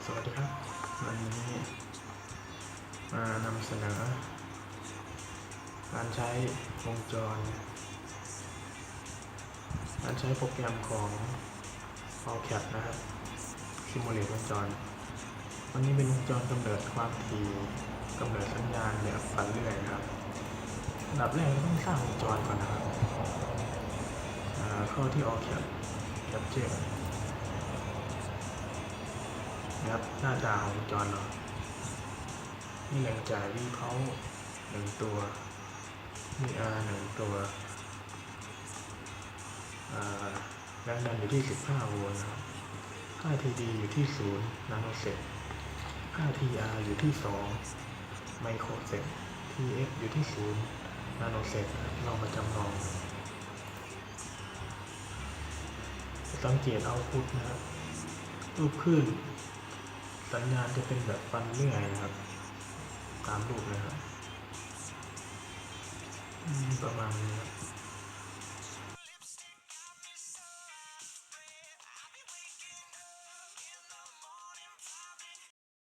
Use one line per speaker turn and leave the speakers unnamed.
สวัสดีครับวันนี้มานำเสนอการใช้วงจรการใช้โปรแกรมของ AutoCAD นะครับ Simulate วงจรวันนี้เป็นวงจรกำเนิดความถี่กำเนิดสัญญาณแบบฝันเรื่อยนะครับอันดับแรกเราต้องสร้างวงจรก่อนนะครับเข้าที่ AutoCAD Capture นะครับหน้าตาของวงจรเนาะมีแหล่งจ่าย Vout 1 ตัวมี R 1 ตัวแรงดันอยู่ที่15โวลต์นะครับค่า TD อยู่ที่0นาโนเซกค่า TR อยู่ที่2ไมโครเซก TF อยู่ที่0นาโนเซกเรามาจำลองสังเกตเอาท์พุตนะครับรูปคลื่นสัญญาณจะเป็นแบบฟันเลื่อยนะครับตามรูปนะครับประมาณนี้ครับ